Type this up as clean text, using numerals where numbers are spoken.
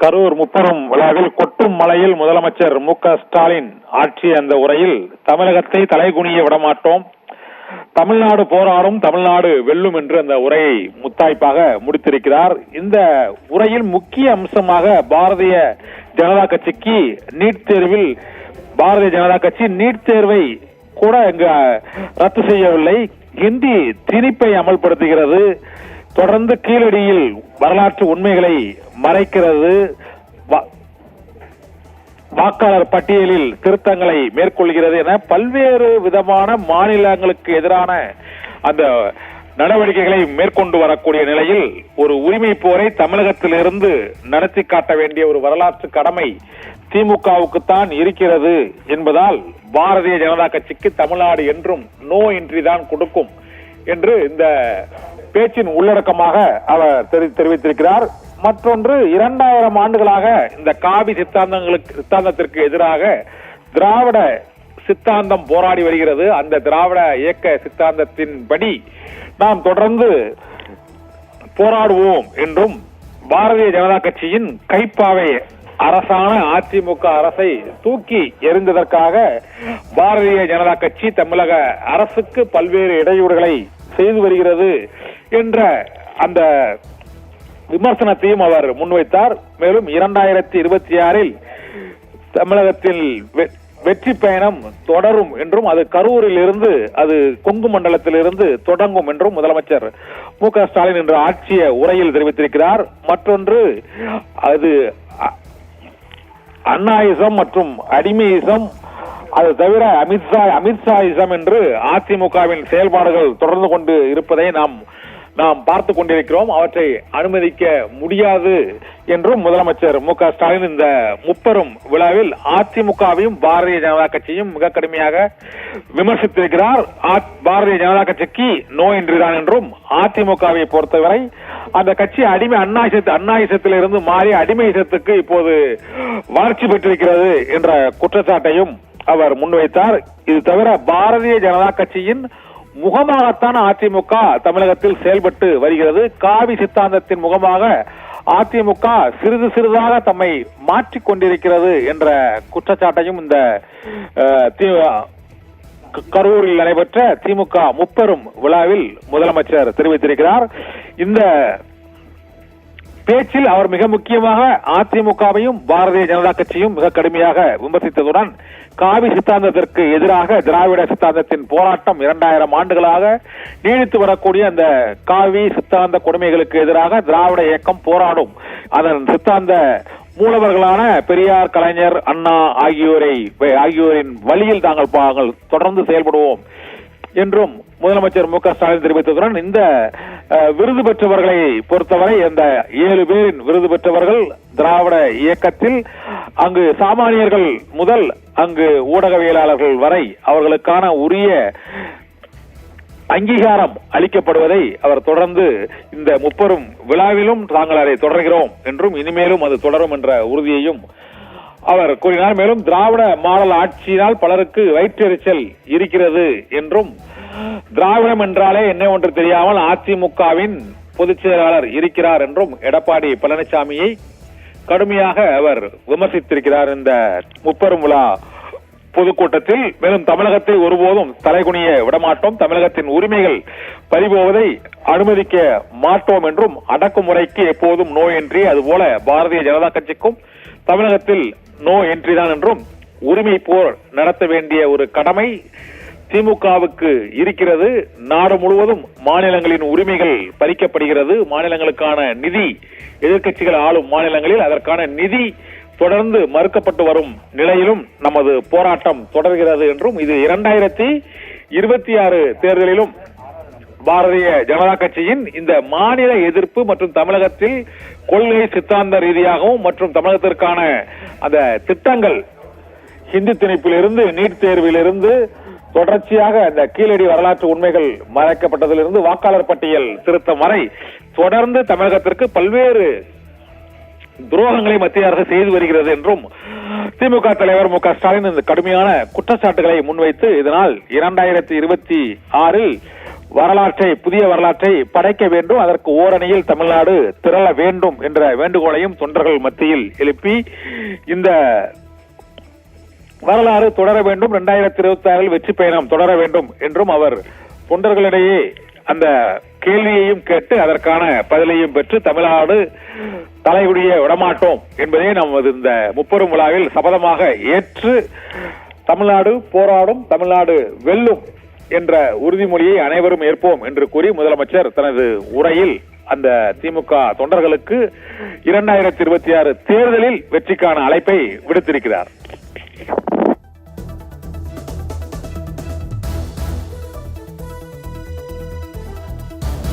கரூர் முப்பெரும் விழாவில் கொட்டும் மலையில் முதலமைச்சர் மு.க.ஸ்டாலின் ஆற்றிய அந்த உரையில் தமிழகத்தை தலைகுனிய விடமாட்டோம், தமிழ்நாடு போராடும், தமிழ்நாடு வெல்லும் என்று அந்த உரையை முத்தாய்ப்பாக முடித்திருக்கிறார். இந்த உரையில் முக்கிய அம்சமாக பாரதிய ஜனதா கட்சிக்கு நீட் தேர்வில் பாரதிய ஜனதா கட்சி நீட் தேர்வை கூட இங்கு ரத்து செய்யவில்லை, ஹிந்தி திணிப்பை அமல்படுத்துகிறது, தொடர்ந்து கீழடியில் வரலாற்று உண்மைகளை மறைக்கிறது, வாக்காளர் பட்டியலில் திருத்தங்களை மேற்கொள்கிறது என பல்வேறு விதமான மாநிலங்களுக்கு எதிரான அந்த நடவடிக்கைகளை மேற்கொண்டு வரக்கூடிய நிலையில் ஒரு உரிமை போரை தமிழகத்திலிருந்து நடத்தி காட்ட வேண்டிய ஒரு வரலாற்று கடமை திமுகவுக்குத்தான் இருக்கிறது என்பதால் பாரதிய ஜனதா கட்சிக்கு தமிழ்நாடு என்றும் நோ என்ட்ரி தான் கொடுக்கும் என்று இந்த பேச்சின் உள்ளடக்கமாக அவர் தெரிவித்திருக்கிறார். மற்றொன்று, 2000 ஆண்டுகளாக இந்த காவி சித்தாந்தத்திற்கு எதிராக திராவிட சித்தாந்தம் போராடி வருகிறது. அந்த திராவிட இயக்க சித்தாந்தத்தின்படி நாம் தொடர்ந்து போராடுவோம் என்றும் பாரதிய ஜனதா கட்சியின் கைப்பாவை அரசான அதிமுக அரசை தூக்கி எறிந்ததற்காக பாரதிய ஜனதா கட்சி தமிழக அரசுக்கு பல்வேறு இடையூறுகளை செய்து வருகிறது என்ற அந்த விமர்சனத்தையும் அவர் முன்வைத்தார். மேலும் 2026 தமிழகத்தில் வெற்றி பயணம் தொடரும் என்றும் அது கரூரில் இருந்து அது கொங்கு மண்டலத்திலிருந்து தொடங்கும் என்றும் முதலமைச்சர் மு.க.ஸ்டாலின் இன்று ஆற்றிய உரையில் தெரிவித்திருக்கிறார். மற்றொன்று, அது அண்ணாயிசம் மற்றும் அடிமையிசம், அது தவிர அமித்ஷாயிசம் என்று அதிமுகவின் செயல்பாடுகள் தொடர்ந்து கொண்டு இருப்பதை நாம் பார்த்து கொண்டிருக்கிறோம். அவற்றை அனுமதிக்க முடியாது என்றும் முதலமைச்சர் மு.க.ஸ்டாலின் இந்த முப்பெரும் விழாவில் அதிமுகவையும் பாரதிய ஜனதா கட்சியும் மிக கடுமையாக விமர்சித்திருக்கிறார். பாரதிய ஜனதா கட்சிக்கு நோ என்றுதான் என்றும், அதிமுகவை பொறுத்தவரை அந்த கட்சி அடிமை அண்ணாயிசத்திலிருந்து மாறி அடிமையிசத்துக்கு இப்போது வளர்ச்சி பெற்றிருக்கிறது என்ற குற்றச்சாட்டையும் அவர் முன்வைத்தார். இது தவிர பாரதிய ஜனதா கட்சியின் முகமாகத்தான் அதிமுக தமிழகத்தில் செயல்பட்டு வருகிறது. காவி சித்தாந்தத்தின் முகமாக அதிமுக சிறிது சிறிதாக தம்மை மாற்றிக் கொண்டிருக்கிறது என்ற குற்றச்சாட்டையும் இந்த கரூரில் நடைபெற்ற திமுக முப்பெரும் விழாவில் முதலமைச்சர் தெரிவித்திருக்கிறார். இந்த பேச்சில் அவர் மிக முக்கியமாக அதிமுகவையும் பாரதிய ஜனதா கட்சியும் மிக கடுமையாக விமர்சித்ததுடன் காவி சித்தாந்தத்திற்கு எதிராக திராவிட சித்தாந்தத்தின் போராட்டம் 2000 ஆண்டுகளாக நீடித்து வரக்கூடிய அந்த காவி சித்தாந்த கொடுமைகளுக்கு எதிராக திராவிட இயக்கம் போராடும், அதன் சித்தாந்த மூலவர்களான பெரியார், கலைஞர், அண்ணா ஆகியோரின் வழியில் தாங்கள் தொடர்ந்து செயல்படுவோம் என்றும் முதலமைச்சர் மு.க.ஸ்டாலின் தெரிவித்ததுடன் இந்த விருது பெற்றவர்களை பொறுத்தவரை இந்த 7 பேரின் விருது பெற்றவர்கள் திராவிட இயக்கத்தில் அங்கு சாமானியர்கள் முதல் அங்கு ஊடகவியலாளர்கள் வரை அவர்களுக்கான உரிய அங்கீகாரம் அளிக்கப்படுவதை அவர் தொடர்ந்து இந்த முப்பெரும் விழாவிலும் தாங்கள் அதை தொடர்கிறோம் என்றும் இனிமேலும் அது தொடரும் என்ற உறுதியையும் அவர் கூறினார். மேலும் திராவிட மாடல் ஆட்சியினால் பலருக்கு வயிற்றெரிச்சல் இருக்கிறது என்றும், திராவிடம் என்றாலே என்ன ஒன்று தெரியாமல் அதிமுகவின் பொதுச் செயலாளர் இருக்கிறார் என்றும் எடப்பாடி பழனிசாமியை கடுமையாக அவர் விமர்சித்திருக்கிறார் இந்த முப்பெரும் விழா பொதுக்கூட்டத்தில். மேலும் தமிழகத்தை ஒருபோதும் தலைகுனிய விடமாட்டோம், தமிழகத்தின் உரிமைகள் பறிபோவதை அனுமதிக்க மாட்டோம் என்றும், அடக்குமுறைக்கு எப்போதும் நோ என்ட்ரி, அதுபோல பாரதிய ஜனதா கட்சிக்கும் தமிழகத்தில் நோ என்ட்ரி தான் என்றும், உரிமை போர் நடத்த வேண்டிய ஒரு கடமை திமுகவுக்கு இருக்கிறது, நாடு முழுவதும் மாநிலங்களின் உரிமைகள் பறிக்கப்படுகிறது, மாநிலங்களுக்கான நிதி எதிர்க்கட்சிகள் ஆளும் மாநிலங்களில் அதற்கான நிதி தொடர்ந்து மறுக்கப்பட்டு வரும் நிலையிலும் நமது போராட்டம் தொடர்கிறது என்றும், இது 2026 தேர்தலிலும் பாரதிய ஜனதா கட்சியின் இந்த மாநில எதிர்ப்பு மற்றும் தமிழகத்தில் கொள்கை சித்தாந்த ரீதியாகவும் மற்றும் தமிழகத்திற்கான அந்த திட்டங்கள் ஹிந்தி திணிப்பிலிருந்து நீட் தேர்விலிருந்து தொடர்ச்சியாக இந்த கீழடி வரலாற்று உண்மைகள் மறைக்கப்பட்டதிலிருந்து வாக்காளர் பட்டியல் திருத்தம் வரை தொடர்ந்து தமிழகத்திற்கு பல்வேறு துரோகங்களை மத்திய அரசு செய்து வருகிறது என்றும் திமுக தலைவர் மு.க.ஸ்டாலின் இந்த கடுமையான குற்றச்சாட்டுகளை முன்வைத்து இதனால் 2026 புதிய வரலாற்றை படைக்க வேண்டும், அதற்கு ஓரணியில் தமிழ்நாடு திரள வேண்டும் என்ற வேண்டுகோளையும் தொண்டர்கள் மத்தியில் எழுப்பி இந்த வரலாறு தொடர வேண்டும், 2026 வெற்றி பயணம் தொடர வேண்டும் என்றும் அவர் தொண்டர்களிடையே அந்த கேள்வியையும் கேட்டு அதற்கான பதிலையும் பெற்று தமிழ்நாடு தலையுடைய விடமாட்டோம் என்பதை நமது இந்த முப்பெரும் விழாவில் சபதமாக ஏற்று தமிழ்நாடு போராடும், தமிழ்நாடு வெல்லும் என்ற உறுதிமொழியை அனைவரும் ஏற்போம் என்று கூறி முதலமைச்சர் தனது உரையில் அந்த திமுக தொண்டர்களுக்கு 2026 தேர்தலில் வெற்றிக்கான அழைப்பை விடுத்திருக்கிறார்.